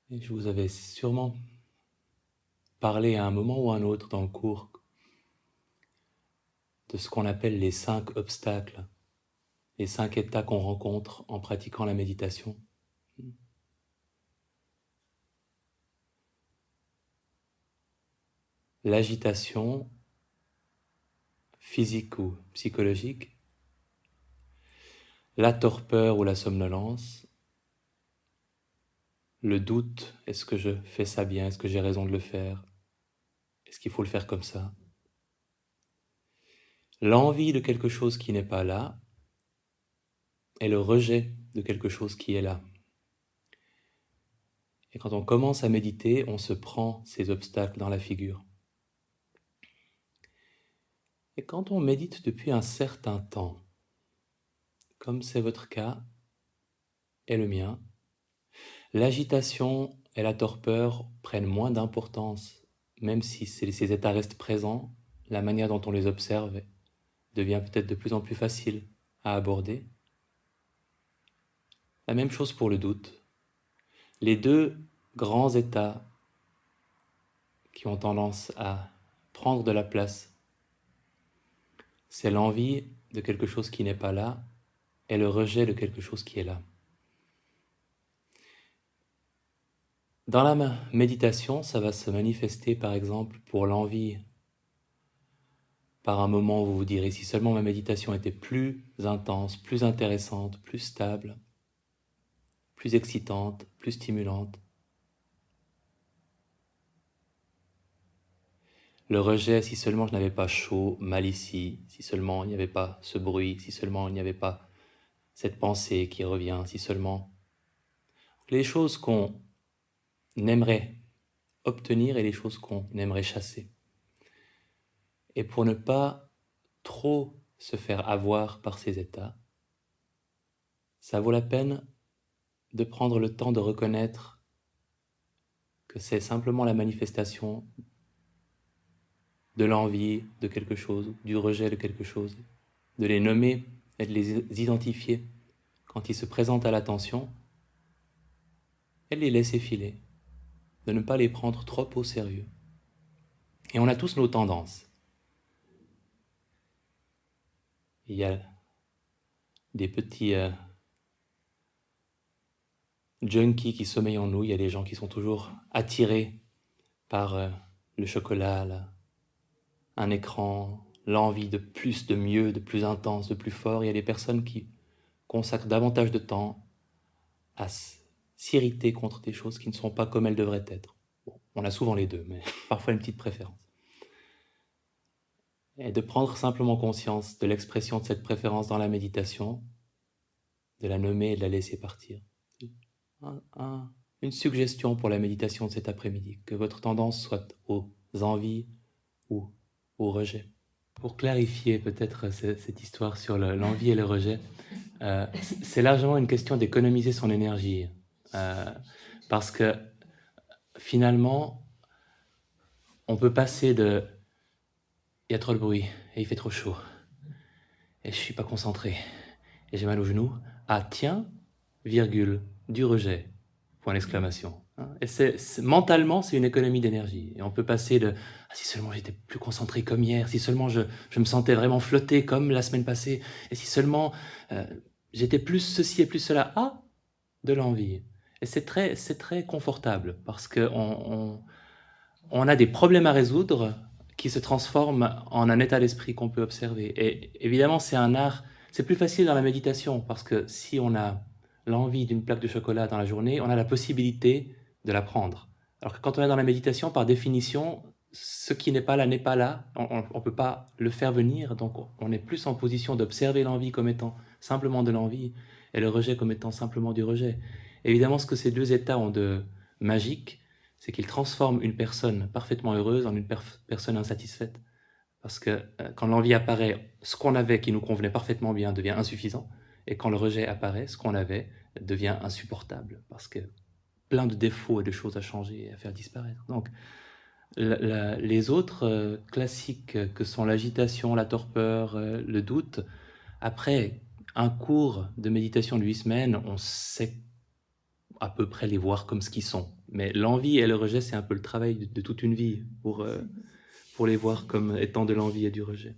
Et je vous avais sûrement parlé à un moment ou à un autre dans le cours de ce qu'on appelle les 5 obstacles, les 5 états qu'on rencontre en pratiquant la méditation. L'agitation physique ou psychologique, la torpeur ou la somnolence, le doute, est-ce que je fais ça bien, est-ce que j'ai raison de le faire, est-ce qu'il faut le faire comme ça, l'envie de quelque chose qui n'est pas là et le rejet de quelque chose qui est là. Et quand on commence à méditer, on se prend ces obstacles dans la figure. Et quand on médite depuis un certain temps, comme c'est votre cas et le mien, l'agitation et la torpeur prennent moins d'importance, même si ces états restent présents, la manière dont on les observe devient peut-être de plus en plus facile à aborder. La même chose pour le doute. Les deux grands états qui ont tendance à prendre de la place, c'est l'envie de quelque chose qui n'est pas là et le rejet de quelque chose qui est là. Dans la méditation, ça va se manifester par exemple pour l'envie, par un moment où vous vous direz si seulement ma méditation était plus intense, plus intéressante, plus stable, plus excitante, plus stimulante. Le rejet, si seulement je n'avais pas chaud, mal ici, si seulement il n'y avait pas ce bruit, si seulement il n'y avait pas cette pensée qui revient, si seulement... Les choses qu'on aimerait obtenir et les choses qu'on aimerait chasser. Et pour ne pas trop se faire avoir par ces états, ça vaut la peine de prendre le temps de reconnaître que c'est simplement la manifestation de l'envie de quelque chose, du rejet de quelque chose, de les nommer et de les identifier quand ils se présentent à l'attention et de les laisser filer, de ne pas les prendre trop au sérieux. Et on a tous nos tendances. Il y a des petits junkies qui sommeillent en nous, il y a des gens qui sont toujours attirés par le chocolat, un écran, l'envie de plus, de mieux, de plus intense, de plus fort. Il y a des personnes qui consacrent davantage de temps à s'irriter contre des choses qui ne sont pas comme elles devraient être. Bon, on a souvent les deux, mais parfois une petite préférence. Et de prendre simplement conscience de l'expression de cette préférence dans la méditation, de la nommer et de la laisser partir. Une suggestion pour la méditation de cet après-midi, que votre tendance soit aux envies ou au rejet. Pour clarifier peut-être cette histoire sur l'envie et le rejet, c'est largement une question d'économiser son énergie. Parce que finalement, on peut passer de « il y a trop de bruit et il fait trop chaud et je suis pas concentré et j'ai mal aux genoux » à « tiens, virgule, du rejet, point d'exclamation ». Et mentalement, c'est une économie d'énergie. Et on peut passer de « si seulement j'étais plus concentré comme hier, si seulement je me sentais vraiment flotter comme la semaine passée, et si seulement j'étais plus ceci et plus cela », à de l'envie. Et c'est très confortable parce qu'on a des problèmes à résoudre qui se transforment en un état d'esprit qu'on peut observer. Et évidemment, c'est un art, c'est plus facile dans la méditation parce que si on a l'envie d'une plaque de chocolat dans la journée, on a la possibilité de la prendre. Alors que quand on est dans la méditation, par définition, ce qui n'est pas là n'est pas là, on ne peut pas le faire venir, donc on est plus en position d'observer l'envie comme étant simplement de l'envie et le rejet comme étant simplement du rejet. Évidemment, ce que ces deux états ont de magique, c'est qu'ils transforment une personne parfaitement heureuse en une personne insatisfaite. Parce que quand l'envie apparaît, ce qu'on avait qui nous convenait parfaitement bien devient insuffisant, et quand le rejet apparaît, ce qu'on avait devient insupportable, parce que plein de défauts et de choses à changer et à faire disparaître. Donc, les autres classiques que sont l'agitation, la torpeur, le doute, après un cours de méditation de 8 semaines, on sait à peu près les voir comme ce qu'ils sont. Mais l'envie et le rejet, c'est un peu le travail de toute une vie pour les voir comme étant de l'envie et du rejet.